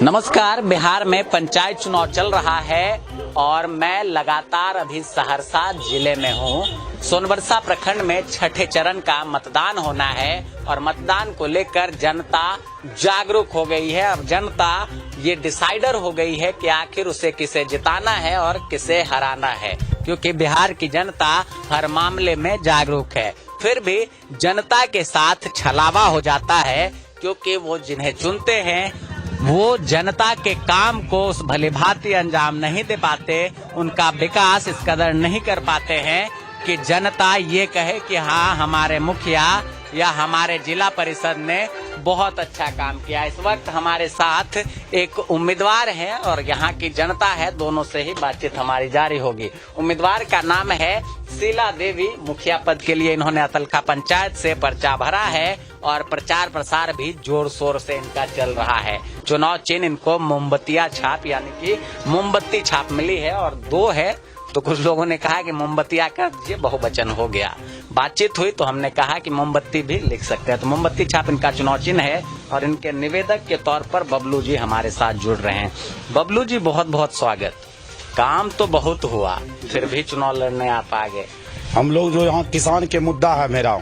नमस्कार। बिहार में पंचायत चुनाव चल रहा है और मैं लगातार अभी सहरसा जिले में हूँ। सोनबरसा प्रखंड में छठे चरण का मतदान होना है और मतदान को लेकर जनता जागरूक हो गई है। अब जनता ये डिसाइडर हो गई है कि आखिर उसे किसे जिताना है और किसे हराना है, क्योंकि बिहार की जनता हर मामले में जागरूक है। फिर भी जनता के साथ छलावा हो जाता है, क्योंकि वो जिन्हें चुनते हैं वो जनता के काम को उस भली भांति अंजाम नहीं दे पाते, उनका विकास इस कदर नहीं कर पाते हैं कि जनता ये कहे कि हाँ, हमारे मुखिया या हमारे जिला परिषद ने बहुत अच्छा काम किया। इस वक्त हमारे साथ एक उम्मीदवार है और यहाँ की जनता है, दोनों से ही बातचीत हमारी जारी होगी। उम्मीदवार का नाम है शीला देवी। मुखिया पद के लिए इन्होंने अतलखा पंचायत से पर्चा भरा है और प्रचार प्रसार भी जोर शोर से इनका चल रहा है। चुनाव चिन्ह इनको मोमबत्तियां छाप यानी कि मोमबत्ती छाप मिली है और 2 है, तो कुछ लोगों ने कहा कि मोमबत्तियां कर दीजिए, बहुवचन हो गया। बातचीत हुई तो हमने कहा कि मोमबत्ती भी लिख सकते हैं, तो मोमबत्ती छाप इनका चुनाव चिन्ह है और इनके निवेदक के तौर पर बबलू जी हमारे साथ जुड़ रहे हैं। बबलू जी, बहुत बहुत स्वागत। काम तो बहुत हुआ, फिर भी चुनाव लड़ने आप आ गए। हम लोग जो यहाँ किसान के मुद्दा है मेरा,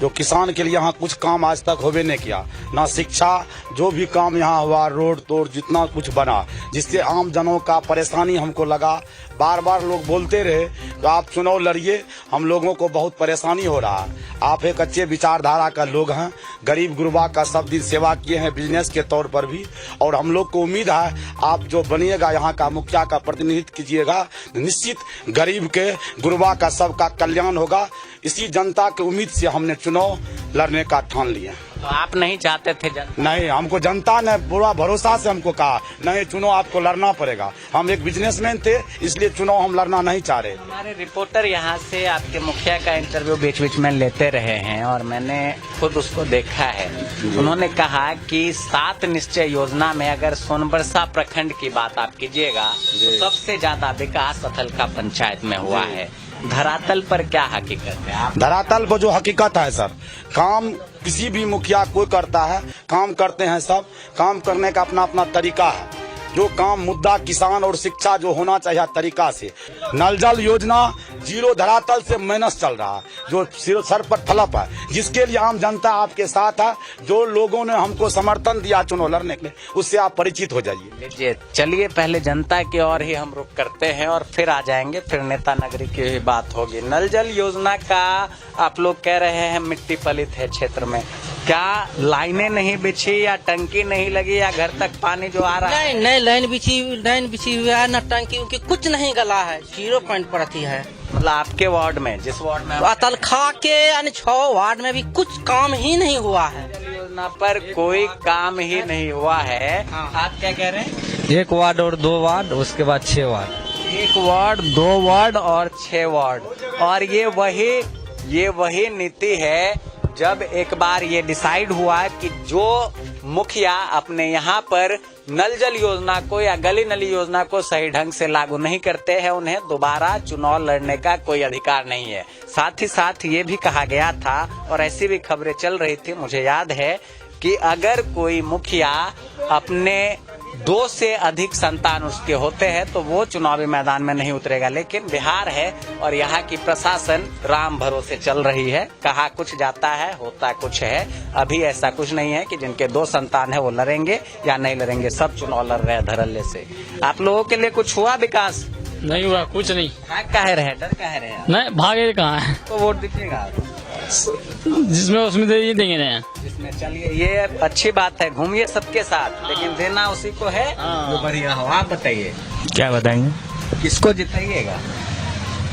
जो किसान के लिए यहाँ कुछ काम आज तक होवे नहीं किया, ना शिक्षा, जो भी काम यहाँ हुआ, रोड तोड़ जितना कुछ बना, जिससे आम जनों का परेशानी हमको लगा। बार बार लोग बोलते रहे तो आप चुनाव लड़िए, हम लोगों को बहुत परेशानी हो रहा है। आप एक अच्छे विचारधारा का लोग हैं, गरीब गुरबा का सब दिन सेवा किए हैं बिजनेस के तौर पर भी, और हम लोग को उम्मीद है आप जो बनिएगा यहाँ का मुखिया का प्रतिनिधित्व कीजिएगा, निश्चित गरीब के गुरबा का सबका कल्याण होगा। इसी जनता की उम्मीद से हमने चुनाव लड़ने का ठान लिया। तो आप नहीं चाहते थे नहीं, हमको जनता ने पूरा भरोसा से हमको कहा नहीं, चुनाव आपको लड़ना पड़ेगा। हम एक बिजनेसमैन थे, इसलिए चुनाव हम लड़ना नहीं चाह रहे। हमारे रिपोर्टर यहाँ से आपके मुखिया का इंटरव्यू बीच बीच में लेते रहे हैं और मैंने खुद उसको देखा है। उन्होंने कहा कि 7 निश्चय योजना में अगर सोनबरसा प्रखंड की बात आप कीजिएगा तो सबसे ज्यादा विकास अतलखा पंचायत में हुआ है। धरातल पर क्या हकीकत है? आप धरातल पर जो हकीकत है सर, काम किसी भी मुखिया कोई करता है, काम करते हैं सब, काम करने का अपना अपना तरीका है। जो काम मुद्दा किसान और शिक्षा जो होना चाहिए तरीका से, नल जल योजना 0 धरातल से माइनस चल रहा है, जो सर पर थलप है, जिसके लिए आम जनता आपके साथ है। जो लोगों ने हमको समर्थन दिया चुनाव लड़ने के लिए, उससे आप परिचित हो जाइए। चलिए, पहले जनता की ओर ही हम रुख करते हैं और फिर आ जाएंगे, फिर नेता नगरी की भी बात होगी। नल जल योजना का आप लोग कह रहे हैं मिट्टी पलित है क्षेत्र में, क्या लाइनें नहीं बिछी या टंकी नहीं लगी या घर तक पानी जो आ रहा है? नहीं, लाइन बिछी हुई है, न टंकी उनकी कुछ नहीं गला है, 0 पॉइंट पर अथी है। मतलब आपके वार्ड में, जिस वार्ड में अतलखा के यानी 6 वार्ड में भी कुछ काम ही नहीं हुआ है। योजना पर कोई काम ही नहीं हुआ है। आप क्या कह रहे हैं? 1 वार्ड और 2 वार्ड, उसके बाद 6 वार्ड। 1 वार्ड, 2 वार्ड और 6 वार्ड। और ये वही नीति है जब एक बार ये डिसाइड हुआ कि जो मुखिया अपने यहाँ पर नल जल योजना को या गली नली योजना को सही ढंग से लागू नहीं करते हैं, उन्हें दोबारा चुनाव लड़ने का कोई अधिकार नहीं है। साथ ही साथ ये भी कहा गया था और ऐसी भी खबरें चल रही थी, मुझे याद है, कि अगर कोई मुखिया अपने 2 से अधिक संतान उसके होते हैं तो वो चुनावी मैदान में नहीं उतरेगा। लेकिन बिहार है और यहाँ की प्रशासन राम भरोसे चल रही है, कहा कुछ जाता है, होता कुछ है। अभी ऐसा कुछ नहीं है कि जिनके 2 संतान है वो लड़ेंगे या नहीं लड़ेंगे, सब चुनाव लड़ रहे हैं धड़ल्ले से। आप लोगों के लिए कुछ हुआ विकास? नहीं हुआ, कुछ नहीं। कह रहे हैं, डर कह रहे हैं? नहीं, भागे कहाँ है? तो वोट दीजिएगा जिसमें उसमें दे देंगे नहीं। जिसमें, चलिए ये अच्छी बात है, घूमिए सबके साथ, लेकिन देना उसी को है जो बढ़िया हो। आप बताइए, क्या बताएंगे? किसको जिताइएगा?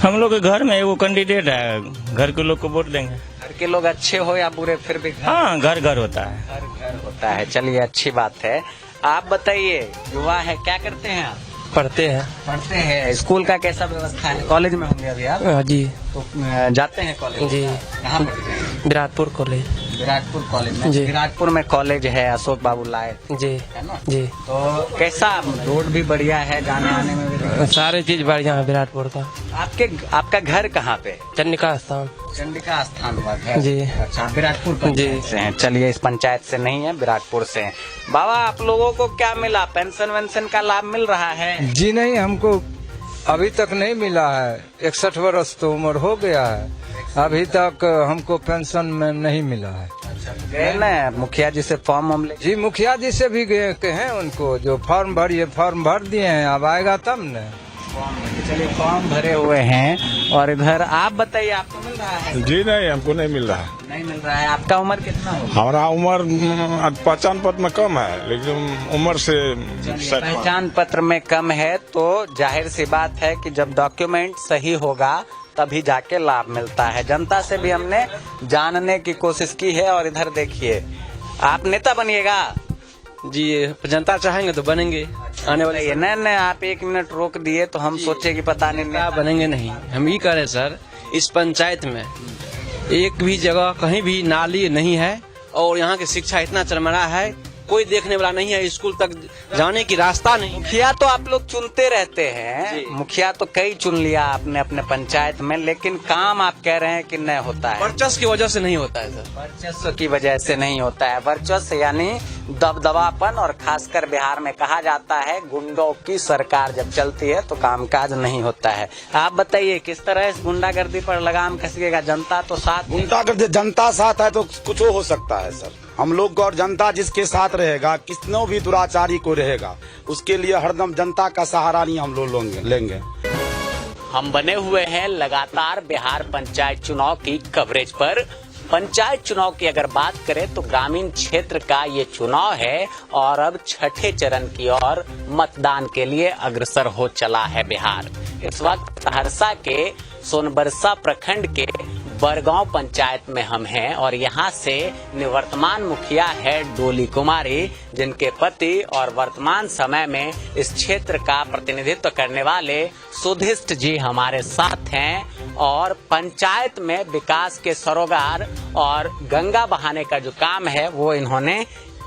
हम लोग के घर में वो कैंडिडेट है, घर के लोग को वोट देंगे। घर के लोग अच्छे हो या बुरे, फिर भी हाँ, घर घर होता है। घर होता है। चलिए, अच्छी बात है। आप बताइए, युवा है, क्या करते हैं आप? पढ़ते हैं। स्कूल का कैसा व्यवस्था है? कॉलेज में होंगे अभी आप? जी। तो जाते हैं कॉलेज? जी। कहाँ पढ़ते हैं? विराटपुर कॉलेज। विराटपुर कॉलेज में। जी। विराटपुर में कॉलेज है अशोक बाबू लायक, जी है ना? जी, तो कैसा रोड भी बढ़िया है, जाने आने में भी? सारे चीज बढ़िया है विराटपुर का। आपका घर कहाँ पे? चंडिका स्थान। चंडिका स्थान हुआ घर? जी। अच्छा, विराटपुर पंचायत से हैं। चलिए, इस पंचायत से नहीं है, विराटपुर से हैं। बाबा, आप लोगों को क्या मिला? पेंशन वेंशन का लाभ मिल रहा है? जी नहीं, हमको अभी तक नहीं मिला है। 61 वर्ष तो उम्र हो गया है, अभी तक हमको पेंशन में नहीं मिला है। गए ना मुखिया जी से फॉर्म हम ले? जी, मुखिया जी से भी गए हैं, उनको जो फॉर्म भरिए फॉर्म भर दिए हैं, अब आएगा तब न। चलिए, फॉर्म भरे हुए हैं। और इधर आप बताइए, आपको मिल रहा है? जी नहीं, हमको नहीं मिल रहा है। नहीं मिल रहा है। आपका उम्र कितना होगा? हमारा उम्र पहचान पत्र में कम है, लेकिन उम्र से पहचान पत्र में कम है तो जाहिर सी बात है कि जब डॉक्यूमेंट सही होगा तभी जाके लाभ मिलता है। जनता से भी हमने जानने की कोशिश की है। और इधर देखिए, आप नेता बनिएगा? जी, जनता चाहेंगे तो बनेंगे। आने वाले ये नहीं, आप 1 मिनट रोक दिए तो हम सोचे कि पता नहीं नेता बनेंगे नहीं। हम ये कह रहे सर, इस पंचायत में एक भी जगह कहीं भी नाली नहीं है और यहाँ की शिक्षा इतना चरमरा है, कोई देखने वाला नहीं है, स्कूल तक जाने की रास्ता नहीं। मुखिया तो आप लोग चुनते रहते हैं, मुखिया तो कई चुन लिया आपने अपने पंचायत में, लेकिन काम आप कह रहे हैं कि नहीं होता है। वर्चस्व की वजह से नहीं होता है सर। वर्चस्व की वजह से नहीं होता है। वर्चस्व यानी दबदबापन, और खासकर बिहार में कहा जाता है गुंडों की सरकार जब चलती है तो कामकाज नहीं होता है। आप बताइए, किस तरह इस गुंडागर्दी पर लगाम कसिएगा? जनता तो साथ, गुंडागर्दी जनता साथ है तो कुछ हो सकता है सर। हम लोग को और जनता जिसके साथ रहेगा, कितनों भी दुराचारी को रहेगा, उसके लिए हरदम जनता का सहारा नहीं हम लोग लेंगे। हम बने हुए हैं लगातार बिहार पंचायत चुनाव की कवरेज पर। पंचायत चुनाव की अगर बात करें तो ग्रामीण क्षेत्र का ये चुनाव है और अब छठे चरण की ओर मतदान के लिए अग्रसर हो चला है बिहार। इस वक्त सहरसा के सोनबरसा प्रखंड के बरगांव पंचायत में हम हैं और यहाँ से निवर्तमान मुखिया है डोली कुमारी, जिनके पति और वर्तमान समय में इस क्षेत्र का प्रतिनिधित्व करने वाले सुधिष्ट जी हमारे साथ हैं। और पंचायत में विकास के सरोकार और गंगा बहाने का जो काम है वो इन्होंने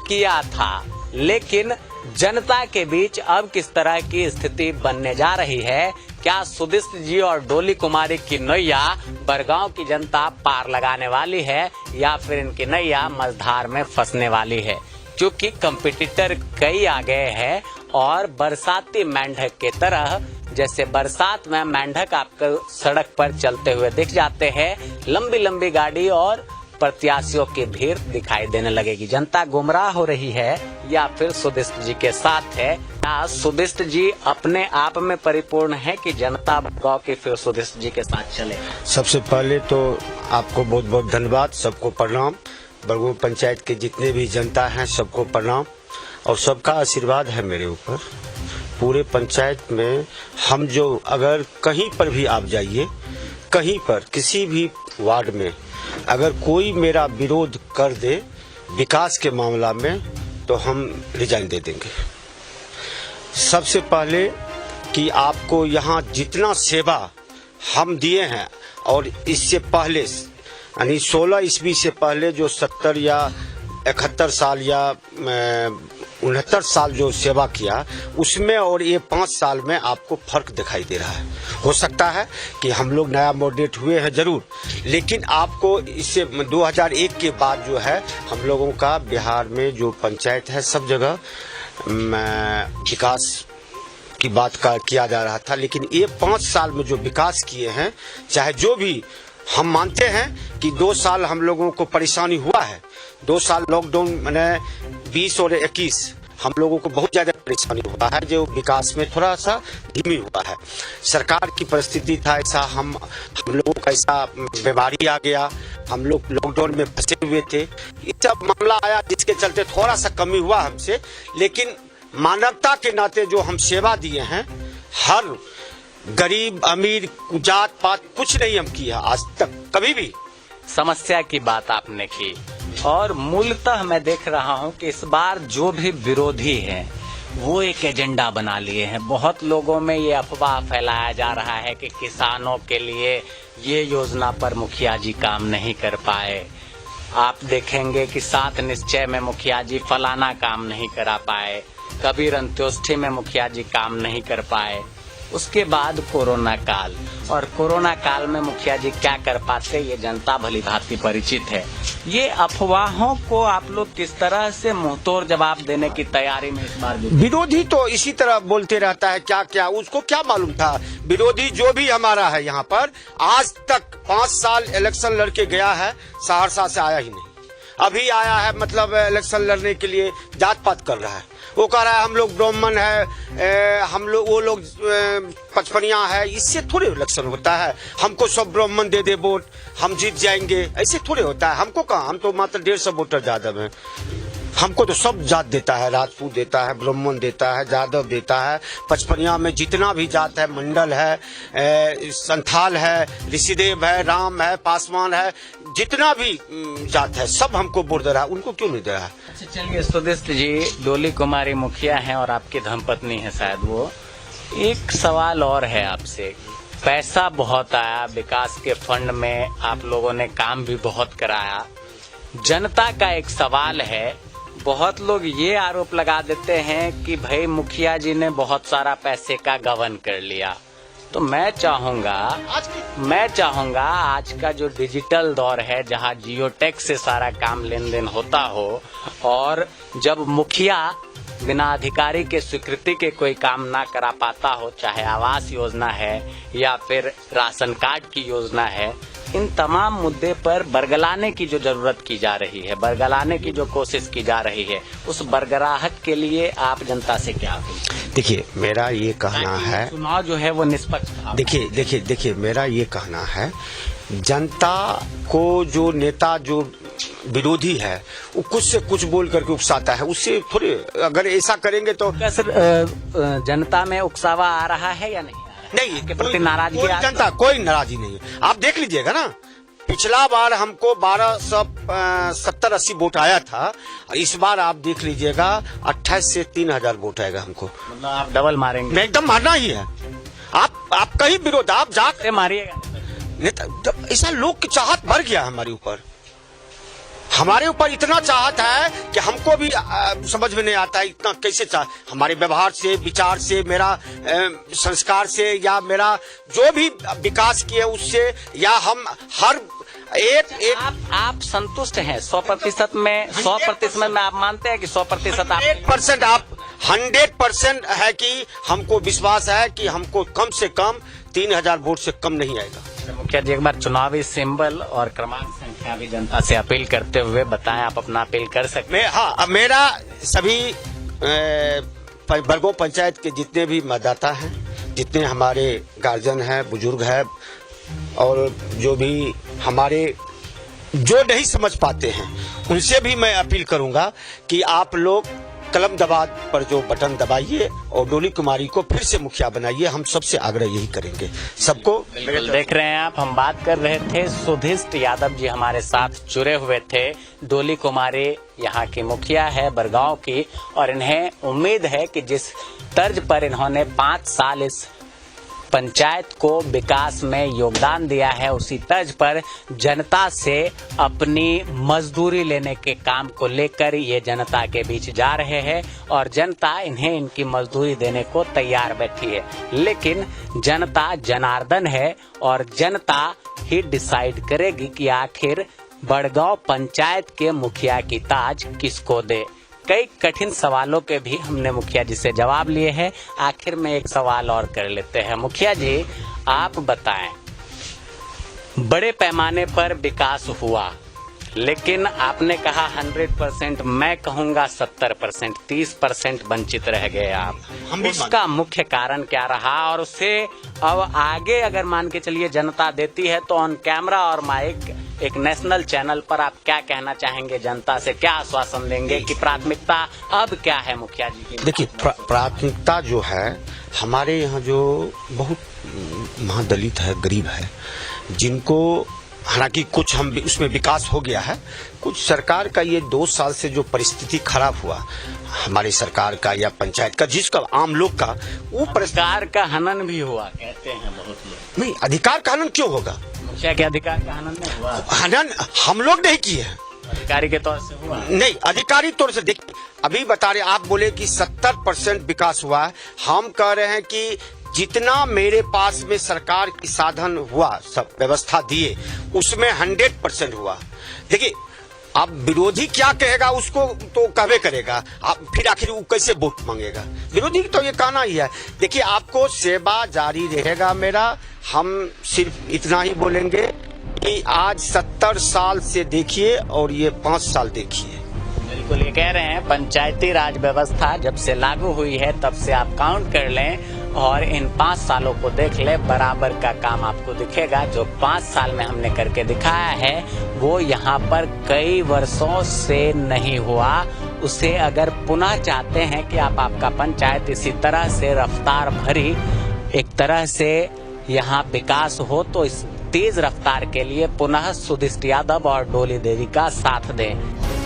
किया था, लेकिन जनता के बीच अब किस तरह की स्थिति बनने जा रही है? क्या सुधिष्ट जी और डोली कुमारी की नैया बरगांव की जनता पार लगाने वाली है या फिर इनकी नैया मझधार में फंसने वाली है? क्योंकि कंपटीटर कई आ गए हैं और बरसाती मेंढक के तरह, जैसे बरसात में मेंढक आपको सड़क पर चलते हुए दिख जाते हैं, लंबी लंबी गाड़ी और प्रत्याशियों की भीड़ दिखाई देने लगेगी। जनता गुमराह हो रही है या फिर सुधिष्ट जी के साथ है? क्या सुधिष्ट जी अपने आप में परिपूर्ण है कि जनता गांव की फिर सुधिष्ट जी के साथ चले? सबसे पहले तो आपको बहुत बहुत धन्यवाद, सबको प्रणाम। बरगांव पंचायत के जितने भी जनता हैं सबको प्रणाम और सबका आशीर्वाद है मेरे ऊपर। पूरे पंचायत में हम जो, अगर कहीं पर भी आप जाइए, कहीं पर किसी भी वार्ड में अगर कोई मेरा विरोध कर दे विकास के मामला में तो हम रिजाइन दे देंगे। सबसे पहले कि आपको यहाँ जितना सेवा हम दिए हैं और इससे पहले यानी 16 ईस्वी से पहले जो 70 या 71 साल या 69 साल जो सेवा किया उसमें और ये 5 साल में आपको फर्क दिखाई दे रहा है। हो सकता है कि हम लोग नया मॉडरेट हुए हैं जरूर, लेकिन आपको इससे 2001 के बाद जो है हम लोगों का बिहार में जो पंचायत है सब जगह विकास की बात किया जा रहा था, लेकिन ये 5 साल में जो विकास किए हैं, चाहे जो भी हम मानते हैं कि 2 साल हम लोगों को परेशानी हुआ है, 2 साल लॉकडाउन मैंने 20 और 21 हम लोगों को बहुत ज्यादा परेशानी हुआ है, जो विकास में थोड़ा सा धीमी हुआ है। सरकार की परिस्थिति था ऐसा, हम लोगों का ऐसा बीमारी आ गया, हम लोग लॉकडाउन में फंसे हुए थे, ये सब मामला आया जिसके चलते थोड़ा सा कमी हुआ हमसे। लेकिन मानवता के नाते जो हम सेवा दिए हैं, हर गरीब अमीर जात पात कुछ नहीं हम किया आज तक कभी भी। समस्या की बात आपने की और मूलतः मैं देख रहा हूं कि इस बार जो भी विरोधी हैं वो एक एजेंडा बना लिए हैं। बहुत लोगों में ये अफवाह फैलाया जा रहा है कि किसानों के लिए ये योजना पर मुखिया जी काम नहीं कर पाए, आप देखेंगे कि 7 निश्चय में मुखिया जी फलाना काम नहीं करा पाए, कबीर अंत्योष्ठी में मुखिया जी काम नहीं कर पाए। उसके बाद कोरोना काल, और कोरोना काल में मुखिया जी क्या कर पाते ये जनता भली भांति परिचित है। ये अफवाहों को आप लोग किस तरह से मुंहतोड़ जवाब देने की तैयारी में इस बार विरोधी तो इसी तरह बोलते रहता है, क्या क्या उसको क्या मालूम था। विरोधी जो भी हमारा है यहाँ पर आज तक 5 साल इलेक्शन लड़के गया है, सहरसा से आया ही नहीं। अभी आया है मतलब इलेक्शन लड़ने के लिए जात पात कर रहा है। वो कह रहा है हम लोग ब्राह्मण है, हम लोग वो लोग पचपनिया है। इससे थोड़े इलेक्शन होता है। हमको सब ब्राह्मण दे दे वोट हम जीत जाएंगे, ऐसे थोड़े होता है। हमको कहाँ, हम तो मात्र 150 वोटर यादव हैं। हमको तो सब जात देता है, राजपूत देता है, ब्राह्मण देता है, यादव देता है। पचपनिया में जितना भी जात है, मंडल है, संथाल है, ऋषिदेव है, राम है, पासवान है, जितना भी जात है सब हमको वोट दे रहा है। उनको क्यों नहीं दे रहा है? अच्छा चलिए सुदिष्ट जी, डोली कुमारी मुखिया हैं और आपकी धर्मपत्नी है शायद वो। एक सवाल और है आपसे, पैसा बहुत आया विकास के फंड में, आप लोगों ने काम भी बहुत कराया। जनता का एक सवाल है, बहुत लोग ये आरोप लगा देते हैं कि भाई मुखिया जी ने बहुत सारा पैसे का गबन कर लिया। तो मैं चाहूंगा आज का जो डिजिटल दौर है जहां जियो टैक्स से सारा काम लेन देन होता हो, और जब मुखिया बिना अधिकारी के स्वीकृति के कोई काम ना करा पाता हो, चाहे आवास योजना है या फिर राशन कार्ड की योजना है, इन तमाम मुद्दे पर बरगलाने की जो जरूरत की जा रही है, बरगलाने की जो कोशिश की जा रही है, उस बरगराहट के लिए आप जनता से क्या अपील? देखिए मेरा ये कहना है, चुनाव जो है वो निष्पक्ष था। देखिए मेरा ये कहना है, जनता को जो नेता जो विरोधी है वो कुछ से कुछ बोल करके उकसाता है, उससे थोड़े अगर ऐसा करेंगे तो जनता में उकसावा आ रहा है या नहीं? नहीं, के प्रति नाराजगी जनता कोई नाराजगी नहीं है। आप देख लीजिएगा ना, पिछला बार हमको 1270-80 वोट आया था। इस बार आप देख लीजिएगा 28 से 3000 वोट आएगा हमको। मतलब आप डबल मारेंगे? मैं एकदम मारना ही है। आप कहीं विरोध आप जाके मारिएगा। ऐसा लोग की चाहत बढ़ गया हमारे ऊपर। हमारे ऊपर इतना चाहत है कि हमको भी समझ में नहीं आता है इतना कैसे हमारे व्यवहार से, विचार से, मेरा संस्कार से या मेरा जो भी विकास किए उससे, या हम हर एक आप संतुष्ट हैं 100% में? 100% में आप मानते हैं कि 100% आप 100% आप 100% है कि हमको विश्वास है कि हमको कम से कम 3000 वोट से कम नहीं आएगा। मुखिया जी एक बार चुनावी सिंबल और क्रमांक संख्या भी जनता से अपील करते हुए बताएं, आप अपना अपील कर सकते हैं। हाँ, मेरा सभी बरगो पंचायत के जितने भी मतदाता हैं, जितने हमारे गार्जियन हैं, बुजुर्ग हैं, और जो भी हमारे जो नहीं समझ पाते हैं, उनसे भी मैं अपील करूंगा कि आप लोग कलम दबा पर जो बटन दबाइए और डोली कुमारी को फिर से मुखिया बनाइए। हम सबसे आग्रह यही करेंगे सबको। देख रहे हैं आप, हम बात कर रहे थे, सुधिष्ट यादव जी हमारे साथ जुड़े हुए थे। डोली कुमारी यहाँ की मुखिया है बरगांव की, और इन्हें उम्मीद है कि जिस तर्ज पर इन्होंने 5 साल इस पंचायत को विकास में योगदान दिया है, उसी तर्ज पर जनता से अपनी मजदूरी लेने के काम को लेकर ये जनता के बीच जा रहे हैं, और जनता इन्हें इनकी मजदूरी देने को तैयार बैठी है। लेकिन जनता जनार्दन है और जनता ही डिसाइड करेगी कि आखिर बड़गांव पंचायत के मुखिया की ताज किसको दे। कई कठिन सवालों के भी हमने मुखिया जी से जवाब लिए हैं। आखिर में एक सवाल और कर लेते हैं। मुखिया जी आप बताएं, बड़े पैमाने पर विकास हुआ, लेकिन आपने कहा 100%, मैं कहूंगा 70%, 30% वंचित रह गए आप। उसका मुख्य कारण क्या रहा, और उससे अब आगे अगर मान के चलिए जनता देती है तो ऑन कैमरा और माइक एक नेशनल चैनल पर आप क्या कहना चाहेंगे जनता से, क्या आश्वासन देंगे कि प्राथमिकता अब क्या है मुखिया जी की? देखिए प्राथमिकता जो है हमारे यहाँ जो बहुत महादलित है, गरीब है, जिनको हालांकि कुछ हम उसमें विकास हो गया है, कुछ सरकार का ये 2 साल से जो परिस्थिति खराब हुआ हमारी सरकार का या पंचायत का, जिसका आम लोग का, वो सरकार का हनन भी हुआ कहते हैं बहुत लोग। नहीं, अधिकार का हनन क्यों होगा? मुखिया के अधिकार का हनन नहीं हुआ। हनन हम लोग नहीं किए हैं, अधिकारी के तौर से हुआ? नहीं, अधिकारी तौर से देख, अभी बता रहे, आप बोले कि 70% विकास हुआ है। हम कह रहे हैं कि जितना मेरे पास में सरकार की साधन हुआ, सब व्यवस्था दिए, उसमें 100% हुआ। देखिए, अब विरोधी क्या कहेगा उसको तो कहवे करेगा, अब फिर आखिर वो कैसे वोट मांगेगा? विरोधी तो ये कहना ही है। देखिए, आपको सेवा जारी रहेगा मेरा। हम सिर्फ इतना ही बोलेंगे कि आज 70 साल से देखिए और ये 5 साल देखिए। बिल्कुल, ये कह रहे हैं पंचायती राज व्यवस्था जब से लागू हुई है तब से आप काउंट कर लें और इन 5 सालों को देख ले, बराबर का काम आपको दिखेगा। जो 5 साल में हमने करके दिखाया है वो यहाँ पर कई वर्षों से नहीं हुआ। उसे अगर पुनः चाहते हैं कि आपका पंचायत इसी तरह से रफ्तार भरी एक तरह से यहाँ विकास हो, तो इस तेज रफ्तार के लिए पुनः सुदिष्ट यादव और डोली देवी का साथ दें।